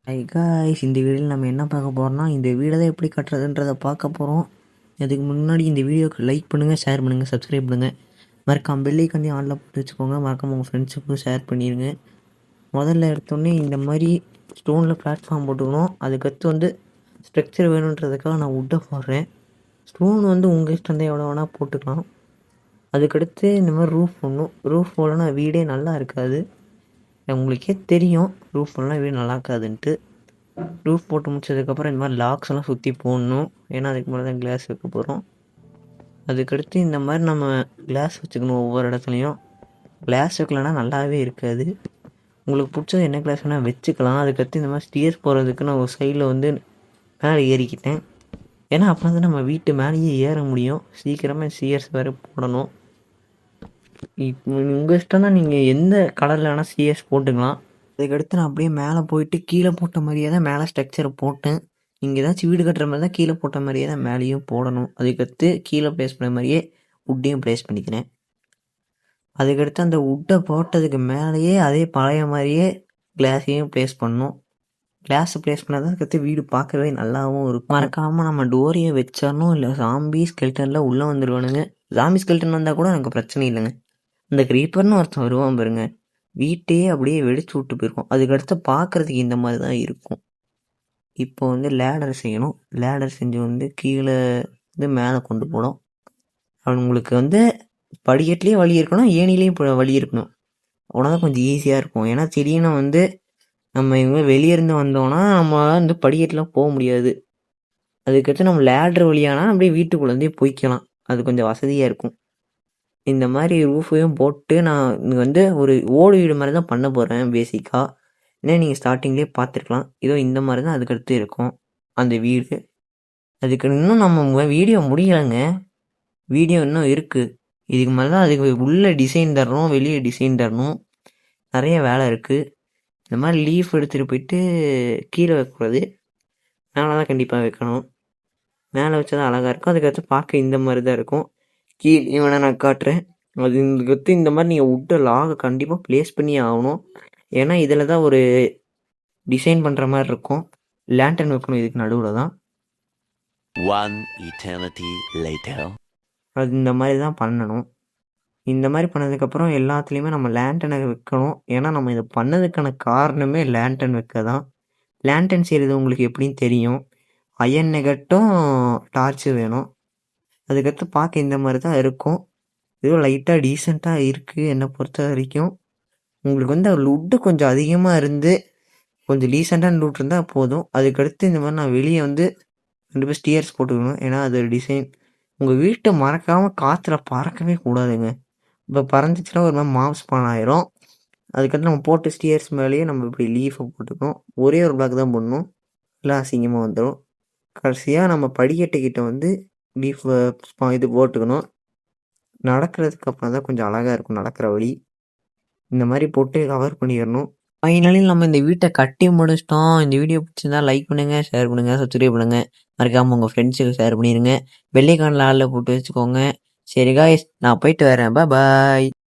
High guys, இந்த வீடியோவில் நம்ம என்ன பார்க்க போகிறோம்னா, இந்த வீடை தான் எப்படி கட்டுறதுன்றதை பார்க்க போகிறோம். அதுக்கு முன்னாடி இந்த வீடியோக்கு லைக் பண்ணுங்கள், ஷேர் பண்ணுங்கள், சப்ஸ்கிரைப் பண்ணுங்கள். மறக்காம பெல்லைக்காண்டி ஆனில் போட்டு வச்சுக்கோங்க. மறக்காம உங்கள் ஃப்ரெண்ட்ஸுக்கும் ஷேர் பண்ணிடுங்க. முதல்ல எடுத்தோடனே இந்த மாதிரி ஸ்டோனில் பிளாட்ஃபார்ம் போட்டுக்கணும். அதுக்கடுத்து ஸ்ட்ரக்சர் வேணுன்றதுக்காக நான் வுட்டை போடுறேன். ஸ்டோன் உங்கள் இஷ்டம் தான், எவ்வளோ வேணால் போட்டுக்கலாம். அதுக்கடுத்து இந்த மாதிரி ரூஃப் போடணும். ரூஃப் போடலன்னா வீடே நல்லா இருக்காது. உங்களுக்கே தெரியும் ரூஃப் போடலாம் வீடு நல்லா இருக்காதுன்ட்டு. ரூஃப் போட்டு முடிச்சதுக்கப்புறம் இந்த மாதிரி லாக்ஸ் எல்லாம் சுற்றி போடணும். ஏன்னா அதுக்கு மேலே தான் கிளாஸ் வைக்க போகிறோம். அதுக்கடுத்து இந்த மாதிரி நம்ம கிளாஸ் வச்சுக்கணும். ஒவ்வொரு இடத்துலையும் கிளாஸ் வைக்கலன்னா நல்லாவே இருக்காது. உங்களுக்கு பிடிச்சது என்ன கிளாஸ் வேணால் வச்சுக்கலாம். அதுக்கடுத்து இந்த மாதிரி ஸ்டியர்ஸ் போகிறதுக்கு நான் ஒரு சைடில் மேலே ஏறிக்கிட்டேன். ஏன்னா அப்போ நம்ம வீட்டு மேலேயே ஏற முடியும். சீக்கிரமாக ஸ்டியர்ஸ் வேறு போடணும். இப்போ உங்கள் இஷ்டம்னா நீங்கள் எந்த கலரில் வேணால் சிஎஸ் போட்டுக்கலாம். அதுக்கடுத்து நான் அப்படியே மேலே போயிட்டு கீழே போட்ட மாதிரியே தான் மேலே ஸ்ட்ரக்சரை போட்டேன். நீங்கள் ஏதாச்சும் வீடு கட்டுற மாதிரி தான் கீழே போட்ட மாதிரியே தான் மேலேயும் போடணும். அதுக்கடுத்து கீழே ப்ளேஸ் பண்ண மாதிரியே வுட்டையும் ப்ளேஸ் பண்ணிக்கிறேன். அதுக்கடுத்து அந்த வுட்டை போட்டதுக்கு மேலேயே அதே பழைய மாதிரியே கிளாஸையும் ப்ளேஸ் பண்ணணும். கிளாஸ் ப்ளேஸ் பண்ணால் அதுக்கடுத்து வீடு பார்க்கவே நல்லாவும் இருக்கும். மறக்காமல் நம்ம டோரியை வச்சிடணும். இல்லை ஜாம்பி ஸ்கெல்டனில் உள்ளே வந்துடுவானுங்க. ஜாம்பி ஸ்கெல்டன் வந்தால் கூட எனக்கு பிரச்சனை இல்லைங்க. இந்த க்ரீப்பர்னு ஒருத்தன் வருவான் பாருங்க, வீட்டையே அப்படியே வெடிச்சு விட்டு போயிருக்கும். அதுக்கடுத்து பார்க்குறதுக்கு இந்த மாதிரி தான் இருக்கும். இப்போ லேடர் செய்யணும். லேடர் செஞ்சு கீழே மேலே கொண்டு போகணும். அவங்களுக்கு படிக்கட்டுலேயும் வழி இருக்கணும், ஏணிலையும் வழி இருக்கணும். உடனே கொஞ்சம் ஈஸியாக இருக்கும். ஏன்னா திடீர்னு நம்ம இவங்க வெளியே இருந்து வந்தோம்னா நம்ம படிக்கட்டுலாம் போக முடியாது. அதுக்கடுத்து நம்ம லேடர் வழியானா அப்படியே வீட்டுக்குள்ளேருந்தே போய்க்கலாம். அது கொஞ்சம் வசதியாக இருக்கும். இந்த மாதிரி ரூஃபையும் போட்டு நான் ஒரு ஓடு வீடு மாதிரி தான் பண்ண போகிறேன் பேசிக்காக. ஏன்னா நீங்கள் ஸ்டார்டிங்லேயே பார்த்துருக்கலாம். இதோ இந்த மாதிரி தான் அதுக்கடுத்து இருக்கும் அந்த வீடு. அதுக்கு இன்னும் நம்ம வீடியோ முடியலைங்க. வீடியோ இன்னும் இருக்குது. இதுக்கு மேலே தான் அதுக்கு உள்ளே டிசைன் தரணும், வெளியே டிசைன் தரணும். நிறைய வேலை இருக்குது. இந்த மாதிரி லீஃப் எடுத்துகிட்டு போயிட்டு கீழே வைக்கக்கூடாது, மேலே தான் கண்டிப்பாக வைக்கணும். மேலே வச்சா தான் அழகாக இருக்கும். அதுக்கடுத்து பார்க்க இந்த மாதிரி தான் இருக்கும். கீழே வேணால் நான் காட்டுறேன். அதுக்கு இந்த மாதிரி நீங்கள் வுட்டை லாகை கண்டிப்பாக ப்ளேஸ் பண்ணி ஆகணும். ஏன்னா இதில் தான் ஒரு டிசைன் பண்ணுற மாதிரி இருக்கும். லேண்டன் வைக்கணும் இதுக்கு நடுவில் தான். அது இந்த மாதிரி தான் பண்ணணும். இந்த மாதிரி பண்ணதுக்கப்புறம் எல்லாத்துலேயுமே நம்ம லேண்டனை வைக்கணும். ஏன்னா நம்ம இதை பண்ணதுக்கான காரணமே லேண்டன் வைக்க தான். லேண்டன் செய்கிறது உங்களுக்கு எப்படின்னு தெரியும். அயன் நெகட்டும் டார்ச்சு வேணும். அதுக்கடுத்து பார்க்க இந்த மாதிரி தான் இருக்கும். இதுவும் லைட்டாக டீசெண்டாக இருக்குது என்னை பொறுத்த வரைக்கும். உங்களுக்கு வுட்டு கொஞ்சம் அதிகமாக இருந்து கொஞ்சம் டீசெண்டான லூட் இருந்தால் போதும். அதுக்கடுத்து இந்த மாதிரி நான் வெளியே கண்டிப்பாக ஸ்டியர்ஸ் போட்டுக்கணும். ஏன்னா அது டிசைன் உங்கள் வீட்டை மறக்காமல் காற்றுல பறக்கவே கூடாதுங்க. இப்போ பறந்துச்சுன்னா ஒரு மாதிரி மாப்ஸ் ஆயிரும். அதுக்கடுத்து நம்ம போட்டு ஸ்டியர்ஸ் மேலேயே நம்ம இப்படி லீஃபை போட்டுக்கணும். ஒரே ஒரு பிளாக் தான் போடணும், எல்லாம் அசிங்கமாக வந்துடும். கடைசியாக நம்ம படிக்கட்டுக்கிட்ட லீஃப் இது போட்டுக்கணும். நடக்கிறதுக்கு அப்புறம் தான் கொஞ்சம் அழகாக இருக்கும் நடக்கிற வழி. இந்த மாதிரி போட்டு கவர் பண்ணிடணும். ஃபைனலி நம்ம இந்த வீட்டை கட்டி முடிச்சிட்டோம். இந்த வீடியோ பிடிச்சிருந்தா லைக் பண்ணுங்கள், ஷேர் பண்ணுங்கள், சப்ஸ்கிரைப் பண்ணுங்கள். மறக்காமல் உங்கள் ஃப்ரெண்ட்ஸுக்கு ஷேர் பண்ணிடுங்க. பெல்லைக்கானில் ஆளில் போட்டு வச்சுக்கோங்க. சரி காய்ஸ், நான் போயிட்டு வரேன். பாய்.